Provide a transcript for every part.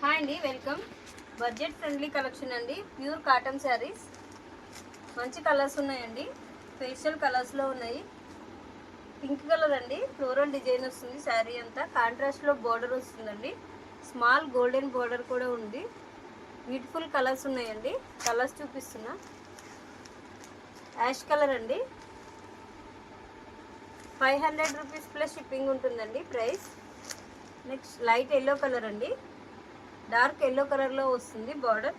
Hi అండి, welcome. Budget friendly collection అండి. Pure cotton saris, మంచి కలర్స్ ఉన్నాయండి. ఫేషియల్ కలర్స్లో ఉన్నాయి. పింక్ కలర్ అండి, ఫ్లోరల్ డిజైన్ వస్తుంది. శారీ అంతా కాంట్రాస్ట్లో బోర్డర్ వస్తుందండి. స్మాల్ గోల్డెన్ బోర్డర్ కూడా ఉంది. బ్యూటిఫుల్ కలర్స్ ఉన్నాయండి. కలర్స్ చూపిస్తున్నా. యాష్ కలర్ అండి, 500 రూపీస్ ప్లస్ షిప్పింగ్ ఉంటుందండి price. Next light yellow colour అండి, డార్క్ ఎల్లో కలర్లో వస్తుంది బార్డర్.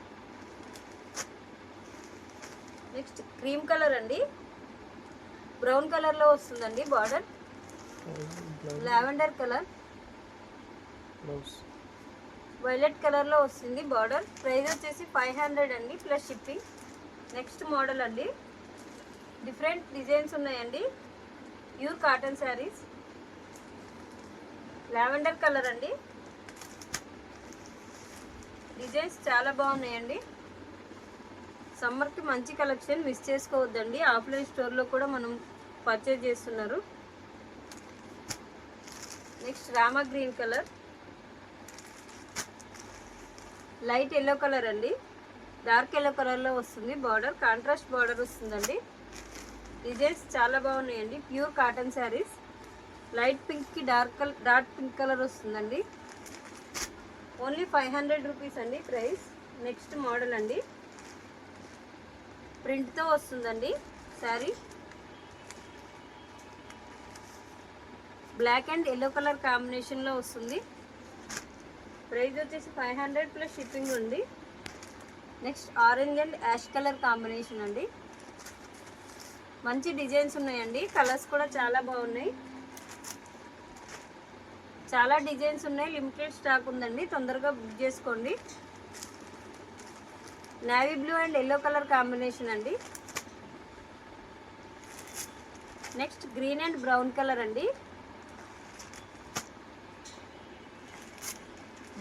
నెక్స్ట్ క్రీమ్ కలర్ అండి, బ్రౌన్ కలర్లో వస్తుందండి బార్డర్. లావెండర్ కలర్, వైలెట్ కలర్లో వస్తుంది బార్డర్. ప్రైస్ వచ్చేసి 500 అండి ప్లస్ షిప్పింగ్. నెక్స్ట్ మోడల్ అండి, డిఫరెంట్ డిజైన్స్ ఉన్నాయండి. Pure cotton saris, lavender colour అండి. డిజైన్స్ చాలా బాగున్నాయండి. సమ్మర్కి మంచి కలెక్షన్, మిస్ చేసుకోవద్దండి. ఆఫ్లైన్ స్టోర్లో కూడా మనం పర్చేజ్ చేస్తున్నారు. Next Rama green colour, light yellow colour అండి, డార్క్ ఎల్లో కలర్లో వస్తుంది బార్డర్. కాంట్రాస్ట్ బార్డర్ వస్తుందండి. డిజైన్స్ చాలా బాగున్నాయండి. ప్యూర్ కాటన్ శారీస్, లైట్ పింక్కి డార్క్ పింక్ కలర్ వస్తుందండి. ఓన్లీ 500 రూపీస్ అండి ప్రైస్. నెక్స్ట్ మోడల్ అండి, ప్రింట్తో వస్తుందండి sari. Black and yellow colour కాంబినేషన్లో వస్తుంది. ప్రైస్ వచ్చేసి 500 ప్లస్ షిప్పింగ్ ఉంది. Next orange and ash colour combination అండి. మంచి డిజైన్స్ ఉన్నాయండి. కలర్స్ కూడా చాలా బాగున్నాయి. చాలా డిజైన్స్ ఉన్నాయి. లిమిటెడ్ స్టాక్ ఉందండి, తొందరగా బుక్ చేసుకోండి. Navy blue and yellow colour combination అండి. Next green and brown colour అండి.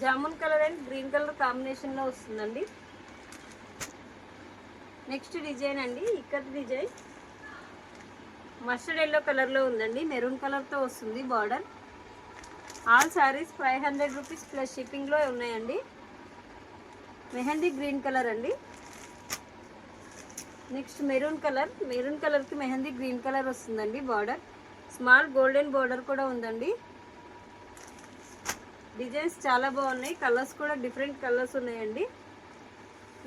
Jamun colour and green colour కాంబినేషన్లో వస్తుందండి. నెక్స్ట్ డిజైన్ అండి, ఇక్కత్ డిజైన్. మస్టర్డ్ ఎల్లో కలర్లో ఉందండి, మెరూన్ కలర్తో వస్తుంది border. All saris 500 rupees plus షిప్పింగ్లో ఉన్నాయండి. మెహందీ గ్రీన్ కలర్ అండి. నెక్స్ట్ మెరూన్ కలర్కి మెహందీ గ్రీన్ కలర్ వస్తుందండి బార్డర్. స్మాల్ గోల్డెన్ బార్డర్ కూడా ఉందండి. డిజైన్స్ చాలా బాగున్నాయి. కలర్స్ కూడా డిఫరెంట్ కలర్స్ ఉన్నాయండి.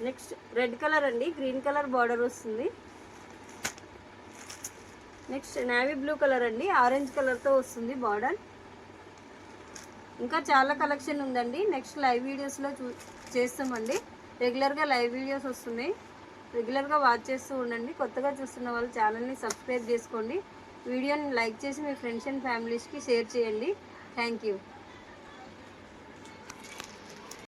నెక్స్ట్ రెడ్ కలర్ అండి, గ్రీన్ కలర్ బార్డర్ వస్తుంది. నెక్స్ట్ నేవీ బ్లూ కలర్ అండి, ఆరెంజ్ కలర్తో వస్తుంది బార్డర్. ఇంకా చాలా కలెక్షన్ ఉందండి. నెక్స్ట్ లైవ్ వీడియోస్లో చేస్తామండి. రెగ్యులర్గా లైవ్ వీడియోస్ వస్తున్నాయి, రెగ్యులర్గా వాచ్ చేస్తూ ఉండండి. కొత్తగా చూస్తున్న వాళ్ళు ఛానల్ని సబ్స్క్రైబ్ చేసుకోండి. వీడియోని లైక్ చేసి మీ ఫ్రెండ్స్ అండ్ ఫ్యామిలీస్కి షేర్ చేయండి. Thank you.